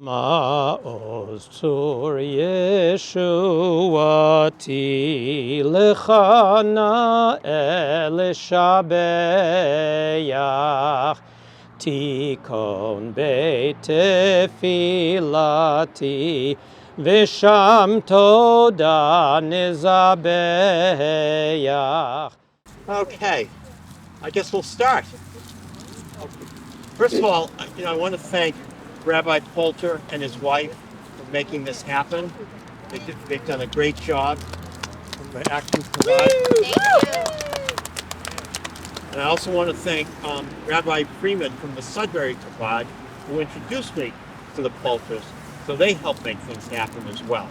Ma'oz tzur Yeshuati lechana elishabeach tikon beit tefilati v'sham toda nizabeach. Okay, I guess we'll start. First of all, I want to thank Rabbi Poulter and his wife for making this happen. They've done a great job from the Action Chabad. And I also want to thank Rabbi Freeman from the Sudbury Chabad who introduced me to the Poulters. So they helped make things happen as well.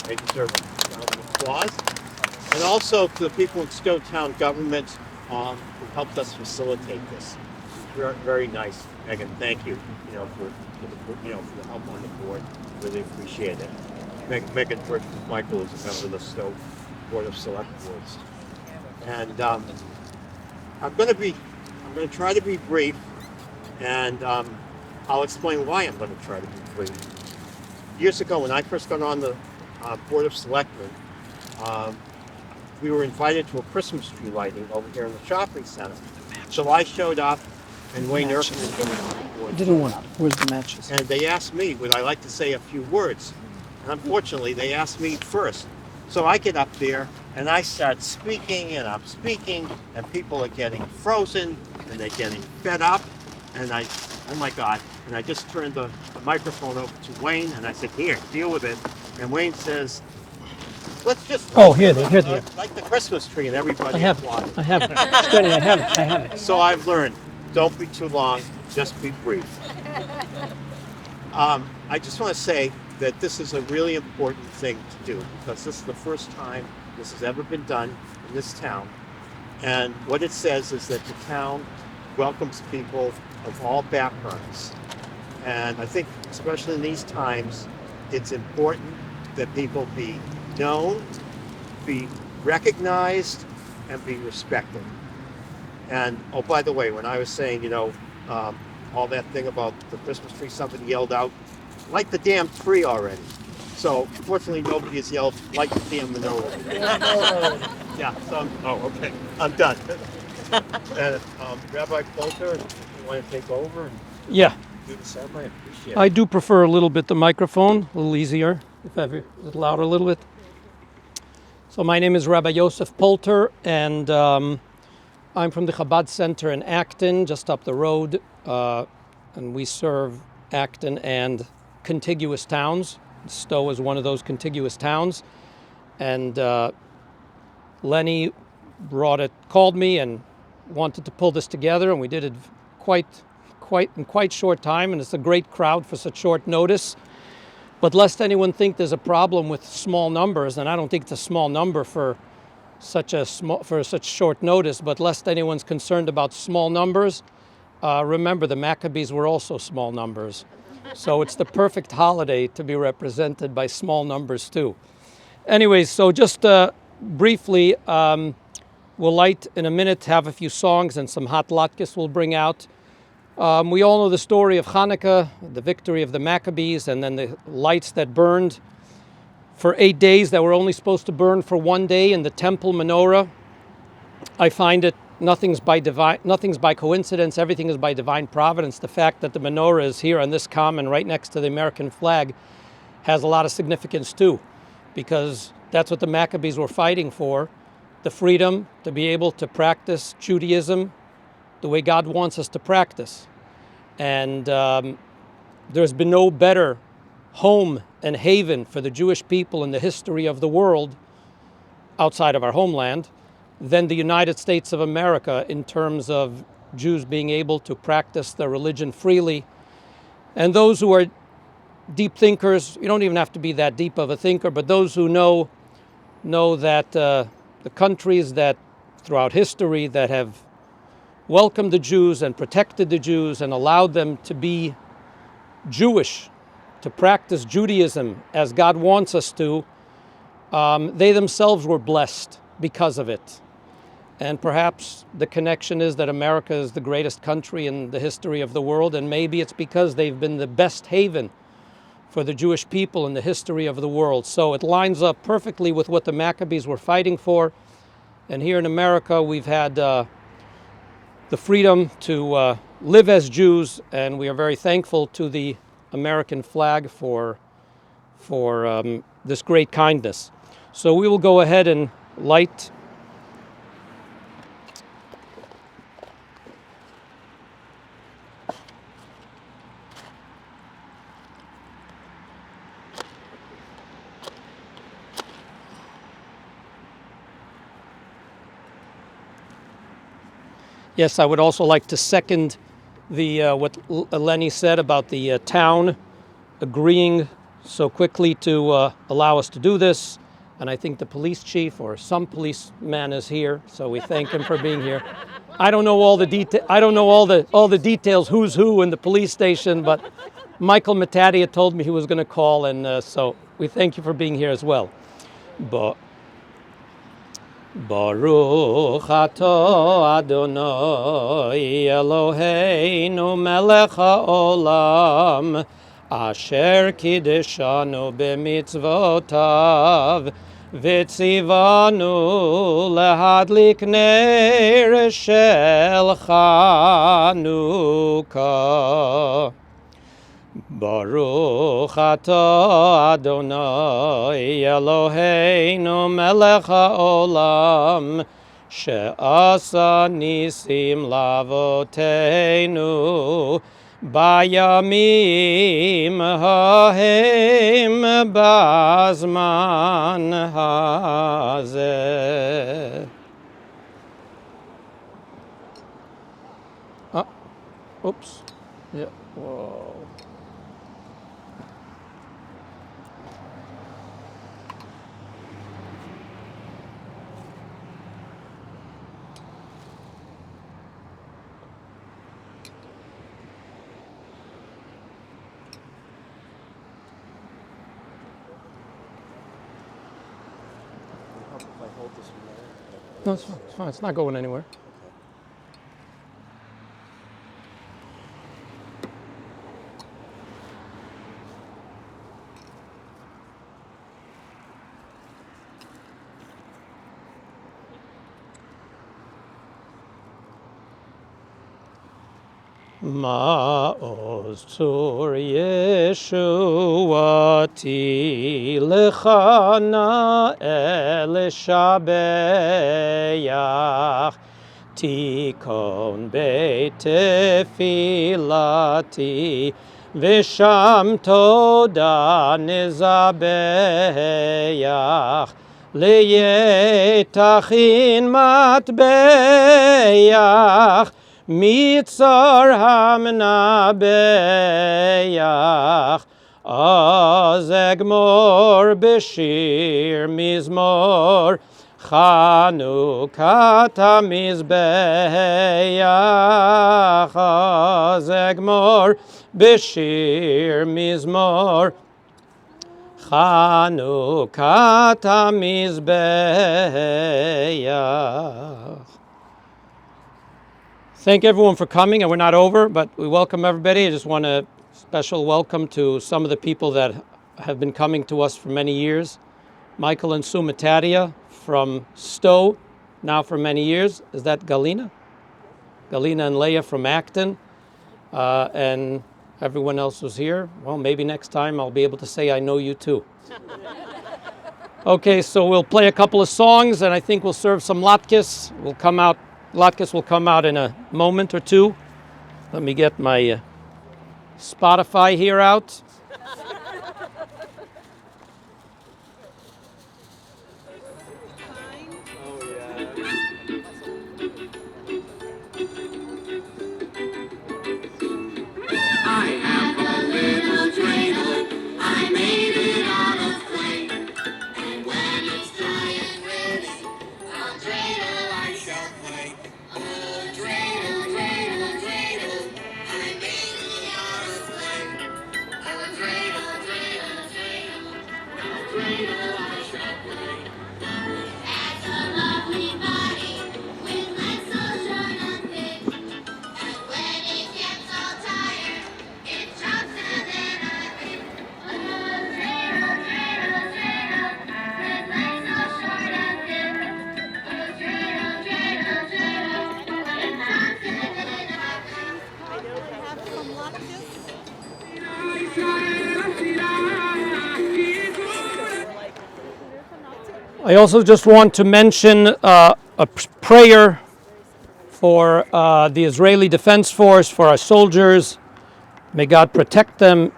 They deserve a round of applause. And also to the people in Stow Town government who helped us facilitate this. Very nice, Megan. Thank you. For the help on the board. Really appreciate it. Megan Michael is a member of the Stow Board of Select Boards. And I'm going to try to be brief, and I'll explain why I'm going to try to be brief. Years ago, when I first got on the Board of Selectmen, we were invited to a Christmas tree lighting over here in the shopping center. So I showed up, and Wayne Erkin was going on the board. Didn't want. Where's the matches? And they asked me, would I like to say a few words? And unfortunately, they asked me first. So I get up there, and I start speaking, and I'm speaking, and people are getting frozen, and they're getting fed up, and oh my God. And I just turned the microphone over to Wayne, and I said, here, deal with it. And Wayne says, let's just... Here they are. Like the Christmas tree, and everybody I have it. So I've learned, don't be too long, just be brief. I just want to say that this is a really important thing to do because this is the first time this has ever been done in this town. And what it says is that the town welcomes people of all backgrounds. And I think, especially in these times, it's important that people be known, be recognized, and be respected. And, oh, by the way, when I was saying, all that thing about the Christmas tree, somebody yelled out, light the damn tree already. So, fortunately, nobody has yelled, light the damn menorah. Yeah, so okay. I'm done. And Rabbi Poulter, if you want to take over and do the ceremony, I appreciate it. I do prefer a little bit the microphone, a little easier, if ever, a little louder a little bit. So my name is Rabbi Yosef Poulter, and I'm from the Chabad Center in Acton, just up the road, and we serve Acton and contiguous towns. Stow is one of those contiguous towns, and Lenny called me and wanted to pull this together, and we did it in quite short time, and it's a great crowd for such short notice. But lest anyone think there's a problem with small numbers, and I don't think it's a small number for such short notice, but lest anyone's concerned about small numbers, remember the Maccabees were also small numbers. So it's the perfect holiday to be represented by small numbers too. Anyways, so just briefly, we'll light in a minute, have a few songs and some hot latkes we'll bring out. We all know the story of Hanukkah, the victory of the Maccabees, and then the lights that burned for 8 days that were only supposed to burn for 1 day in the temple menorah. I find it nothing's by coincidence, everything is by divine providence. The fact that the menorah is here on this common right next to the American flag has a lot of significance too, because that's what the Maccabees were fighting for, the freedom to be able to practice Judaism the way God wants us to practice. And there's been no better home and haven for the Jewish people in the history of the world outside of our homeland than the United States of America in terms of Jews being able to practice their religion freely. And those who are deep thinkers, you don't even have to be that deep of a thinker, but those who know that the countries that throughout history that have welcomed the Jews and protected the Jews and allowed them to be Jewish, to practice Judaism as God wants us to, they themselves were blessed because of it. And perhaps the connection is that America is the greatest country in the history of the world, and maybe it's because they've been the best haven for the Jewish people in the history of the world. So it lines up perfectly with what the Maccabees were fighting for. And here in America, we've had the freedom to live as Jews, and we are very thankful to the American flag for this great kindness. So we will go ahead and light Yes, I would also like to second the what Lenny said about the town agreeing so quickly to allow us to do this. And I think the police chief or some policeman is here, so we thank him for being here. I don't know all the I don't know all the details, who's who in the police station, but Michael Matadia told me he was going to call, and so we thank you for being here as well. Baruch atah Adonai Eloheinu melech haolam asher kiddushanu b'mitzvotav v'tzivanu lehadlik ner shel Chanukah. Baruch atah Adonai Eloheinu melech haolam she'asa nisim lavoteinu bayamim hahem bazman hazeh. Oops. Yeah. Whoa. No, it's fine. It's fine. It's not going anywhere. Ma'oz tzur Yeshuati lechana el shabeach tikon beit tefilati v'sham toda nizabeach liyetachin matbeach Mitzar hamnabeach azegmor b'shir mizmor Chanukat hamizbeach azegmor b'shir mizmor Chanukat hamizbeach. Thank everyone for coming, and we're not over, but we welcome everybody. I just want a special welcome to some of the people that have been coming to us for many years. Michael and Sue Matadia from Stow, now for many years. Is that Galina? Galina and Leah from Acton. And everyone else who's here. Well, maybe next time I'll be able to say I know you too. Okay, so we'll play a couple of songs, and I think we'll serve some latkes. Latkes will come out in a moment or two. Let me get my Spotify here out. I have a little dreidel, I made it out of clay. And when it's dry and ready, on dreidel I shall play. Oh, dreidel, dreidel, dreidel, I made it out of clay. Oh, I also just want to mention prayer for the Israeli Defense Force, for our soldiers. May God protect them,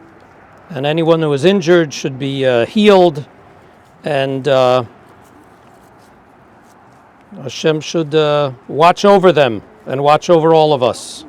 and anyone who is injured should be healed, and Hashem should watch over them and watch over all of us.